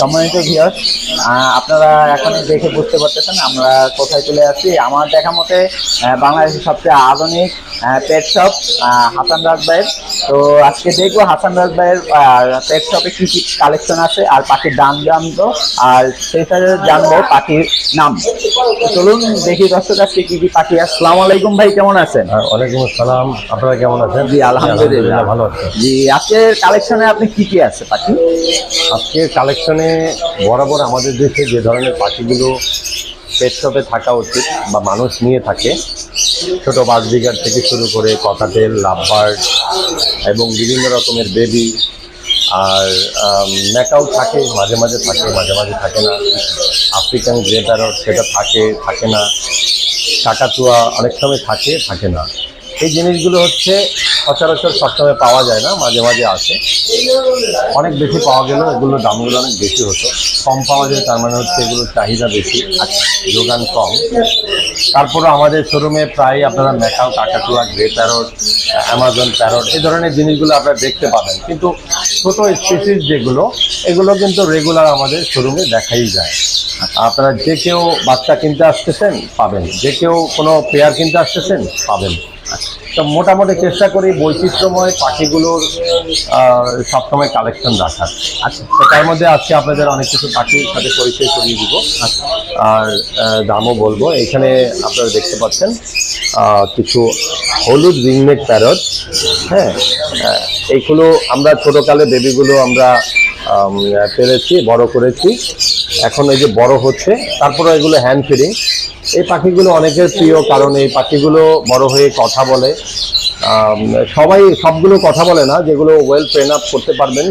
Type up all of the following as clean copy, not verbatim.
সম্মানিত ভিউয়ার্স, আপনারা এখন দেখে বুঝতে পারতেছেন আমরা কোথায় চলে আসছি। আমার দেখা মতে বাংলাদেশের সবচেয়ে আধুনিক পেট শপ হাসান রাজ ভাইয়ের। তো আজকে দেখবো হাসান রাজ ভাইয়ের পেট শপে কি কি কালেকশন আছে আর পাখির দাম জানবো, আর সেই সাথে জানবো পাখির নাম। চলুন দেখি দর্শক আজকে কি কি পাখি। আসসালামু আলাইকুম ভাই, কেমন আছেন? ওয়ালাইকুম আসসালাম, আপনারা কেমন আছেন? জি আলহামদুলিল্লাহ ভালো আছেন। জি, আজকের কালেকশনে আপনি কি কি আছে পাখি? আজকের কালেকশনে বরাবর আমাদের দেশে যে ধরনের পাখিগুলো পেট শপে থাকা উচিত বা মানুষ নিয়ে থাকে, ছোট বাজবিগার থেকে শুরু করে ককাটেল, লাভবার্ড এবং বিভিন্ন রকমের বেবি, আর ম্যাকাও থাকে, মাঝে মাঝে থাকে, মাঝে মাঝে থাকে না। আফ্রিকান গ্রে প্যারট সেটা থাকে না। কাকাতুয়া অনেক সময় থাকে না। এই জিনিসগুলো হচ্ছে সচরাচর সবসময় পাওয়া যায় না, মাঝে মাঝে আসে। অনেক বেশি পাওয়া গেলেও এগুলোর দামগুলো অনেক বেশি হতো। কম পাওয়া যায় তার মানে হচ্ছে এগুলোর চাহিদা বেশি, যোগান কম। তারপরে আমাদের শোরুমে প্রায় আপনারা ম্যাকাও, কাকাতুয়া, গ্রে প্যারট, অ্যামাজন প্যারট এই ধরনের জিনিসগুলো আপনারা দেখতে পাবেন। কিন্তু ছোট স্পিসিস যেগুলো, এগুলো কিন্তু রেগুলার আমাদের শোরুমে দেখাই যায়। আপনারা যে কেউ বাচ্চা কিনতে আসতেছেন পাবেন, যে কেউ কোনো পেয়ার কিনতে আসতেছেন পাবেন। তো মোটামুটি চেষ্টা করি বৈচিত্র্যময় পাখিগুলোর সবসময় কালেকশন রাখার। আচ্ছা, তো তার মধ্যে আজকে আপনাদের অনেক কিছু পাখির সাথে পরিচয় করিয়ে দিব আর দামও বলবো। এখানে আপনারা দেখতে পাচ্ছেন কিছু হলুদ রিংনেক প্যারট। হ্যাঁ, এইগুলো আমরা ছোটোকালে বেবিগুলো আমরা পেরেছি, বড় করেছি। এখন এই যে বড় হচ্ছে, তারপরে এগুলো হ্যান্ড ফিডিং। এই পাখিগুলো অনেকের প্রিয়, কারণ এই পাখিগুলো বড় হয়ে কথা বলে। সবাই সবগুলো কথা বলে না, যেগুলো ওয়েল ট্রেন আপ করতে পারবেন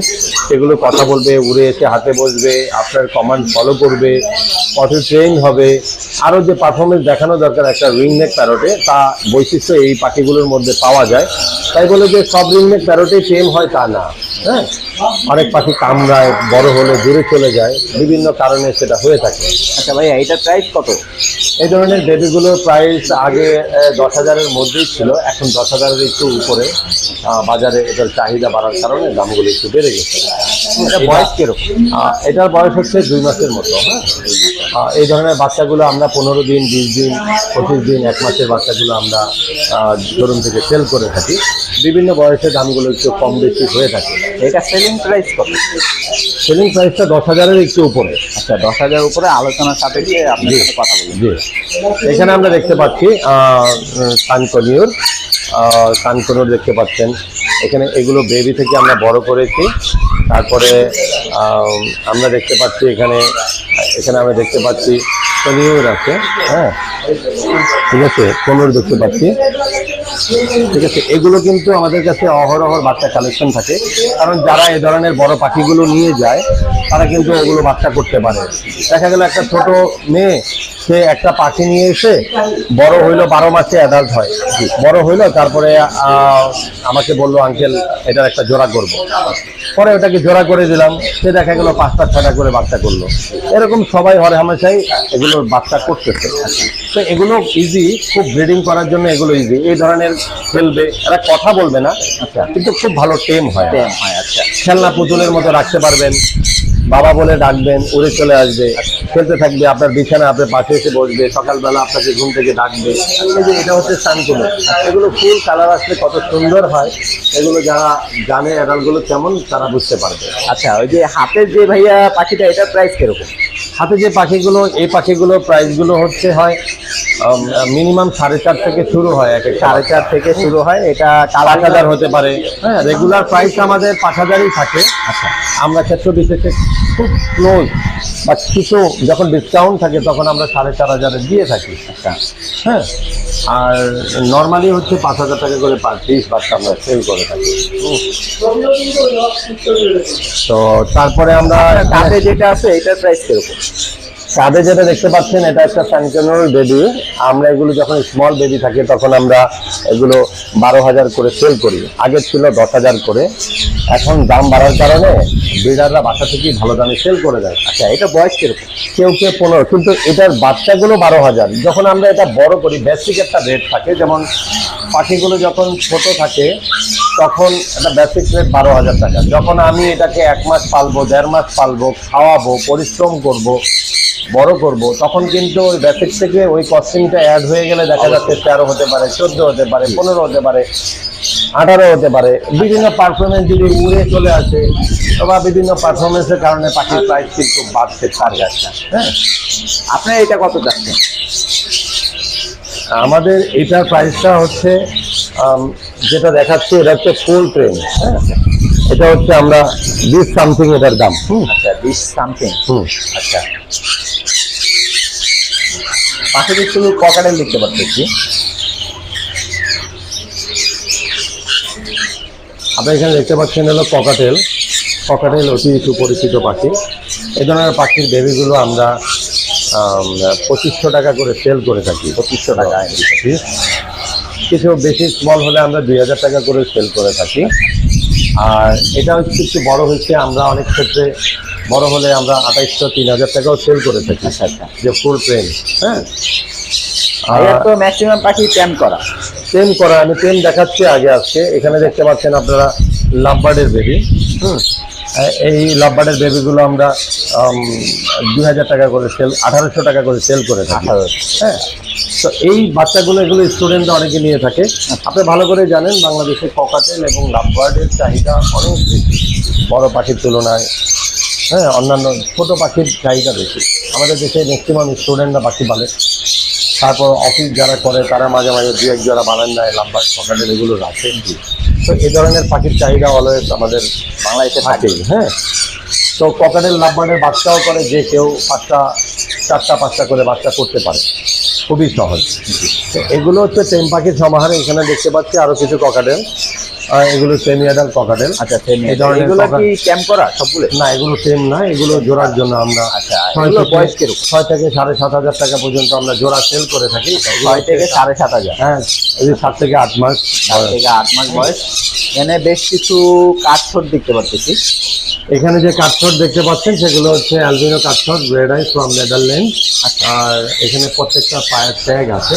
সেগুলো কথা বলবে, উড়ে এসে হাতে বসবে, আপনার কমান্ড ফলো করবে, পথে ট্রেন হবে। আরও যে পারফরমেন্স দেখানো দরকার একটা রিংনেক প্যারটে, তা বৈশিষ্ট্য এই পাখিগুলোর মধ্যে পাওয়া যায়। তাই বলে যে সব রিংনেক প্যারটেই টেম হয় তা না। হ্যাঁ, অনেক পাখি কামড়ায়, বড় হলে দূরে চলে যায়, বিভিন্ন কারণে সেটা হয়ে থাকে। আচ্ছা ভাইয়া, এটার প্রাইস কত? এই ধরনের বেবিগুলোর প্রাইস আগে 10,000-এর মধ্যেই ছিল, এখন 10,000-এর একটু উপরে। বাজারে এটার চাহিদা বাড়ার কারণে দামগুলো একটু বেড়ে গেছে। এটা বয়স কিরকম? এটার বয়স হচ্ছে 2 মাসের মতো। হ্যাঁ, এই ধরনের বাচ্চাগুলো আমরা 15 দিন, 20 দিন, 25 দিন, 1 মাসের বাচ্চাগুলো আমরা শোরুম থেকে সেল করে থাকি। বিভিন্ন বয়সে দামগুলো একটু কম বেশি হয়ে থাকে। এটা সেলিং প্রাইস কত? সেলিং প্রাইসটা 10,000-এর একটু উপরে। আচ্ছা, 10,000 উপরে আলোচনার সাপেক্ষে আপনার সাথে কথা বলি। জি, এখানে আমরা দেখতে পাচ্ছি কানকনুর দেখতে পাচ্ছেন। এখানে এগুলো বেবি থেকে আমরা বড় করেছি। তারপরে আমরা দেখতে পাচ্ছি এখানে আমরা দেখতে পাচ্ছি কনিউর আছে। হ্যাঁ, ঠিক আছে, কনুর দেখতে পাচ্ছি। ঠিক আছে, এগুলো কিন্তু আমাদের কাছে অহরহর বাচ্চা কালেকশন থাকে, কারণ যারা এই ধরনের বড় পাখিগুলো নিয়ে যায় তারা কিন্তু ওগুলো বাচ্চা করতে পারে। দেখা গেল একটা ছোট মেয়ে, সে একটা পাখি নিয়ে এসে বড় হইলো, 12 মাসে অ্যাডাল্ট হয়, বড় হইলো, তারপরে আমাকে বললো আঙ্কেল এটার একটা জোড়া করব। পরে ওটাকে জোড়া করে দিলাম, সে দেখা গেল 5টা 6টা করে বাচ্চা করলো। এরকম সবাই হরে হামেশাই এগুলোর বাচ্চা করতেছে। তো এগুলো ইজি, খুব ব্রিডিং করার জন্য এগুলো ইজি। এই ধরনের খেলবে, এরা কথা বলবে না, আচ্ছা, কিন্তু খুব ভালো টেম হয়। আচ্ছা, খেলনা পুতুলের মতো রাখতে পারবেন, বাবা বলে ডাকবেন, উড়ে চলে আসবে, খেলতে থাকবে, আপনার বিছানা আপনার পাশে এসে বসবে, সকালবেলা আপনাকে ঘুম থেকে ডাকবে। এই যে এটা হচ্ছে সানকুনো। এগুলো ফুল কালার আসলে কত সুন্দর হয়, এগুলো যারা জানে অ্যাডাল্টগুলো কেমন তারা বুঝতে পারবে। আচ্ছা, ওই যে হাতের যে ভাইয়া পাখিটা, এটার প্রাইস কিরকম? হাতে যে পাখিগুলো, এই পাখিগুলোর প্রাইসগুলো হয় মিনিমাম 4.5 থেকে শুরু হয়। 4.5 থেকে শুরু হয়। এটা 5,000 হতে পারে। হ্যাঁ, রেগুলার প্রাইস আমাদের 5,000-ই থাকে। আচ্ছা, আমরা ক্ষেত্র বিশেষে খুব ক্লোজ বা কিছু যখন ডিসকাউন্ট থাকে তখন আমরা 4,500-এ দিয়ে থাকি। আচ্ছা, হ্যাঁ, আর নর্মালি হচ্ছে 5,000 টাকা করে পার পিস বাচ্চা আমরা সেল করে থাকি। তো তারপরে আমরা কাছে যেটা আছে এটার প্রাইস কিরকম? কাঁধে যেটা দেখতে পাচ্ছেন এটা একটা স্যানকনুর বেবি। আমরা এগুলো যখন স্মল বেবি থাকে তখন আমরা এগুলো 12,000 করে সেল করি। আগে ছিল 10,000 করে, এখন দাম বাড়ার কারণে ব্রিডাররা বাসা থেকেই ভালো দামে সেল করে দেয়। আচ্ছা, এটা বয়স কিরকম? কেউ 15, কিন্তু এটার বাচ্চাগুলো 12,000। যখন আমরা এটা বড় করি বেসিক একটা রেট থাকে, যেমন পাখিগুলো যখন ছোট থাকে তখন একটা বেসিক রেট 12,000 টাকা। যখন আমি এটাকে 1 মাস পালবো, 1.5 মাস পালবো, খাওয়াবো, পরিশ্রম করব, বড় করব, তখন কিন্তু ওই বেসিক থেকে ওই কস্টিংটা অ্যাড হয়ে গেলে দেখা যাচ্ছে 13 হতে পারে, 14 হতে পারে, 15 হতে পারে, 18 হতে পারে। বিভিন্ন পারফরমেন্স যদি উড়ে চলে আসে বা বিভিন্ন পারফরমেন্সের কারণে পাখির প্রাইস কিন্তু বাড়তে পারে। হ্যাঁ, আপনার এটা কত যাচ্ছে? আমাদের এটার প্রাইসটা হচ্ছে যেটা দেখাচ্ছে এটা হচ্ছে ফুল ট্রেন। হ্যাঁ, এটা হচ্ছে আমরা 20 সামথিং এটার দাম। আচ্ছা, 20 সামথিং। আচ্ছা, পাশে শুধু ককাটেল দেখতে পাচ্ছি। আপনি এখানে দেখতে পাচ্ছেন হলো ককাটেল। ককাটেল অতি সুপরিচিত পাখি। এই ধরনের পাখির বেবিগুলো আমরা 2500 টাকা করে সেল করে থাকি। 2500 টাকা। কিছু বেশি স্মল হলে আমরা 2000 টাকা করে সেল করে থাকি। আর এটা হচ্ছে একটু বড় হয়েছে, আমরা অনেক ক্ষেত্রে বড় হলে আমরা 2800 3000 টাকাও সেল করে থাকি। আচ্ছা আচ্ছা, যে ফুল ট্রেন। হ্যাঁ, আর তো ম্যাক্সিমাম পাখি টেম করা। আমি টেম দেখাচ্ছি আগে আজকে। এখানে দেখতে পাচ্ছেন আপনারা লাভবার্ডের বেবি। এই লাভবার্ডের বেবিগুলো আমরা 2000 টাকা করে সেল, 1800 টাকা করে সেল করে থাকি। হ্যাঁ, তো এই বাচ্চাগুলো এগুলো স্টুডেন্টরা অনেকে নিয়ে থাকে। আপনি ভালো করে জানেন বাংলাদেশে ককাটেল এবং লাভবার্ডের চাহিদা অনেক বেশি বড় পাখির তুলনায়। হ্যাঁ, অন্যান্য ছোটো পাখির চাহিদা বেশি। আমাদের দেশে ম্যাক্সিমাম স্টুডেন্টরা পাখি পালে। তারপর অফিস যারা করে তারা মাঝে মাঝে 2-1 জোড়া বারান্দায় লাভবার্ড ককাটেল এগুলো রাখেন। তো এই ধরনের পাখির চাহিদা অলওয়েজ আমাদের বাংলাদেশে থাকেই। হ্যাঁ, তো ককাটেল লাভবার্ডের বাচ্চাও করে, যে কেউ 4টা-5টা করে বাচ্চা করতে পারে, খুবই সহজ। তো এগুলো হচ্ছে টেম পাখির সমাহারে। এখানে দেখতে পাচ্ছি আরও কিছু ককাটেল। এগুলো সেমি অ্যাডাল্ট ককাটেল। আচ্ছা, এই ধরনের এগুলো কি টেম করা সবগুলো? না, এগুলো টেম না, এগুলো জোড়ার জন্য আমরা 6 থেকে 7,500 টাকা পর্যন্ত আমরা জোড়া সেল করে থাকি। 6 থেকে 7,500। হ্যাঁ, এই 7 থেকে 8 মাস, 7 থেকে 8 মাস বয়স। এখানে বেশ কিছু কাঠঠোঁট দেখতে পাচ্ছি। এখানে যে কাঠঠোঁট দেখতে পাচ্ছেন সেগুলো হচ্ছে অ্যালবিনো কাঠঠোঁট, রেড আই ফ্রম নেদারল্যান্ড। আর এখানে প্রত্যেকটা পায়ের ট্যাগ আছে।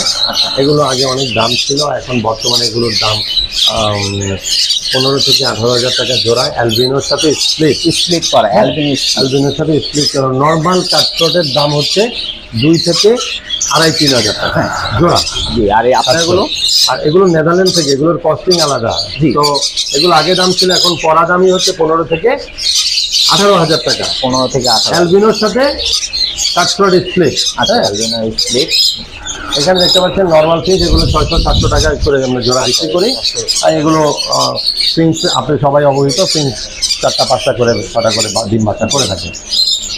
এগুলো আগে অনেক দাম ছিল, এখন বর্তমানে এগুলোর দাম 15 থেকে 18,000 টাকা জোড়া। অ্যালবিনোর সাথে স্প্লিট করা, অ্যালবিনোর সাথে স্প্লিট করা। নর্মাল কাঠঠোঁটের দাম হচ্ছে 2 থেকে 2,500-3,000 টাকা জোড়া। জি, আর আপনারগুলো? আর এগুলো নেদারল্যান্ড থেকে, এগুলোর কস্টিং আলাদা। তো এগুলো আগে দাম ছিল, এখন পড়া দামই হচ্ছে 15 থেকে 18,000 টাকা। 15 থেকে 18। অ্যালবিনোর সাথে কাঠঠোঁট স্প্লিট। আচ্ছা, অ্যালবিনো স্প্লিট। এখানে দেখতে পাচ্ছেন নর্মাল ফিস, এগুলো 600-700 টাকা করে আমরা জোড়া বিক্রি করি। আর এগুলো প্রিন্স, আপনি সবাই অবহিত, প্রিন্স 4টা-5টা করে 6টা করে ডিম বাচ্চা করে থাকে।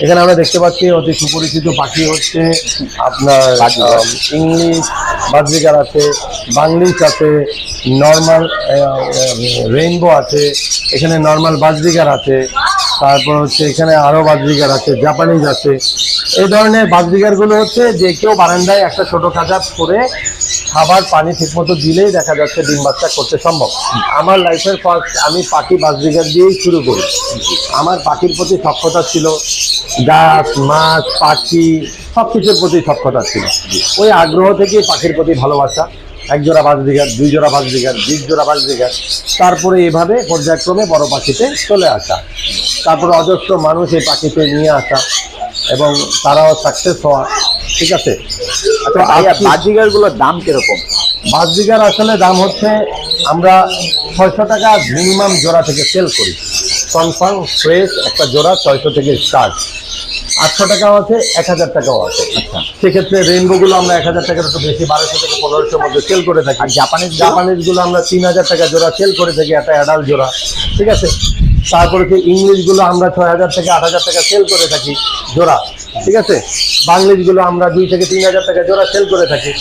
এখানে আমরা দেখতে পাচ্ছি অতি সুপরিচিত পাখি হচ্ছে আপনার ইংলিশ বাজরিগার আছে, বাংলিশ আছে, নর্মাল রেইনবো আছে, এখানে নর্মাল বাজরিগার আছে, তারপর হচ্ছে এখানে আরও বাজরিগার আছে, জাপানিজ আছে। এই ধরনের বাজরিগারগুলো হচ্ছে যে কেউ বারান্দায় একটা ছোটো খাঁচা করে খাবার পানি ঠিকমতো দিলেই দেখা যাচ্ছে ডিম বাচ্চা করতে সম্ভব। আমার লাইফের ফার্স্ট আমি পাখি বাজরিগার দিয়েই শুরু করি। আমার পাখির প্রতি সক্ষতা ছিল, গাছ, মাছ, পাখি সব কিছুর প্রতি সক্ষতা ছিল। ওই আগ্রহ থেকেই পাখির প্রতি ভালোবাসা। 1 জোড়া বাজরিগার, 2 জোড়া বাজরিগার, 20 জোড়া বাজরিগার, তারপরে এভাবে পর্যায়ক্রমে বড় পাখিতে চলে আসা। তারপরে অজস্র মানুষ এই পাখিতে নিয়ে আসা এবং তারাও সাকসেস হওয়া। ঠিক আছে। তো বাজরিগারগুলোর দাম কিরকম? বাজরিগার আসলে দাম হচ্ছে আমরা 600 টাকা মিনিমাম জোড়া থেকে সেল করি। কনফার্ম ফ্রেশ একটা জোড়া 600 থেকে স্টার্ট। 800 টাকাও আছে, 1000 টাকাও আছে। আচ্ছা, সেক্ষেত্রে রেইনবোগুলো আমরা 1000 টাকার একটু বেশি, 1200 থেকে 1500-র মধ্যে সেল করে থাকি। আর জাপানিজগুলো আমরা 3000 টাকা জোড়া সেল করে থাকি, একটা অ্যাডাল্ট জোড়া। ঠিক আছে। তারপরে কি ইংলিশগুলো আমরা 6000 থেকে 8000 টাকা সেল করে থাকি জোড়া। ঠিক আছে। বাংলিশগুলো আমরা 2 থেকে 3000 টাকা জোড়া সেল করে থাকি।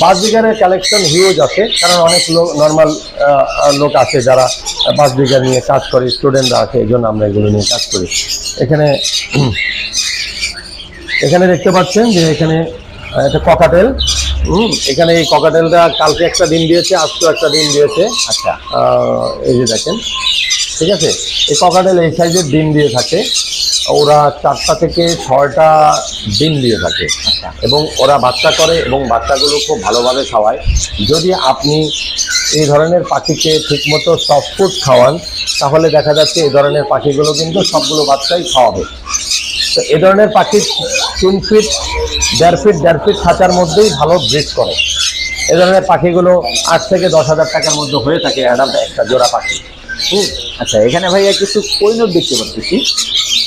বাজরিগারের কালেকশন হিউজ আছে, কারণ অনেক লোক নর্মাল লোক আছে যারা বাজরিগার নিয়ে কাজ করে, স্টুডেন্টরা আছে, এই জন্য আমরা এগুলো নিয়ে কাজ করি। এখানে দেখতে পাচ্ছেন যে এখানে একটা ককাটেল। এখানে এই ককাটেলটা কালকে একটা ডিম দিয়েছে, আজকেও একটা ডিম দিয়েছে। আচ্ছা, এই যে দেখেন। ঠিক আছে। এই ককাটেল এই সাইজের ডিম দিয়ে থাকে। ওরা 4টা থেকে 6টা ডিম দিয়ে থাকে এবং ওরা বাচ্চা করে এবং বাচ্চাগুলো খুব ভালোভাবে খাওয়ায়। যদি আপনি এই ধরনের পাখিকে ঠিকমতো সফট ফুড খাওয়ান, তাহলে দেখা যাচ্ছে এই ধরনের পাখিগুলো কিন্তু সবগুলো বাচ্চাই খাওয়াবে। তো এই ধরনের পাখি 3 ফিট 1.5 ফিট খাঁচার মধ্যেই ভালো ব্রিড করে। এই ধরনের পাখিগুলো 8 থেকে 10,000 টাকার মধ্যে হয়ে থাকে অ্যাডাল্ট একটা জোড়া পাখি। আচ্ছা, এখানে ভাইয়া কিছু কৈনট দেখতে পাচ্ছি।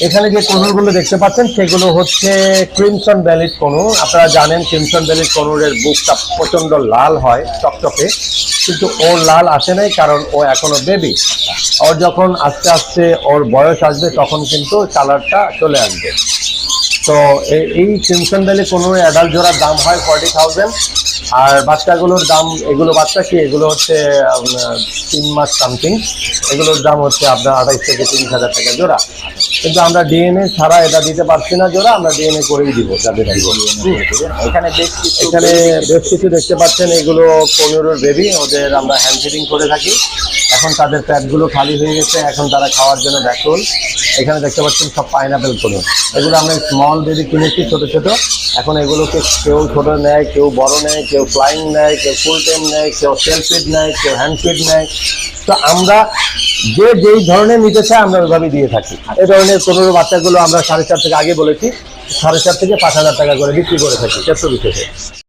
এখানে যে কোনুরগুলো দেখতে পাচ্ছেন সেগুলো হচ্ছে ক্রিমসন ভ্যালিড কোনুর। আপনারা জানেন ক্রিমসন ভ্যালিড কোনুরের বুকটা প্রচন্ড লাল হয়, চকচকে, কিন্তু ওর লাল আসে নাই কারণ ও এখনো বেবি। ওর যখন আস্তে আস্তে ওর বয়স আসবে তখন কিন্তু কালারটা চলে আসবে। তো এই ক্রিমসন ভ্যালি কোনুরের অ্যাডাল্ট জোড়ার দাম হয় 40,000, আর বাচ্চাগুলোর দাম, এগুলো বাচ্চা কি, এগুলো হচ্ছে 3 মাস সামথিং, এগুলোর দাম হচ্ছে আপনার 28 থেকে 30,000 টাকা জোড়া। কিন্তু আমরা ডিএনএ ছাড়া এটা দিতে পারছি না জোড়া, আমরা ডিএনএ করেই দিব যাদের দিব। এখানে বেশ কিছু দেখতে পাচ্ছেন, এগুলো কোনুরের বেবি, ওদের আমরা হ্যান্ড ফিডিং করে থাকি। এখন তাদের প্যাটগুলো খালি হয়ে গেছে, এখন তারা খাওয়ার জন্য ব্যাকুল। এখানে দেখতে পাচ্ছেন সব পাইনাপেল কোনুর, এগুলো আমরা স্মল বেবি কিনেছি ছোট ছোট। এখন এগুলোকে কেউ ছোট নেয়, কেউ বড় নেয়, কেউ ফ্লাইং নেয়, কেউ ফুল টাইম নেয়, কেউ সেলফ ফিড নেয়, কেউ হ্যান্ড ফিড নেয়। তো আমরা যেই ধরনের নিতে চাই আমরা ওইভাবে দিয়ে থাকি। এই ধরনের কোনুর বাচ্চাগুলো আমরা 4.5 থেকে, আগে বলেছি 4.5 থেকে 5,000 টাকা করে বিক্রি করে থাকি 420 থেকে।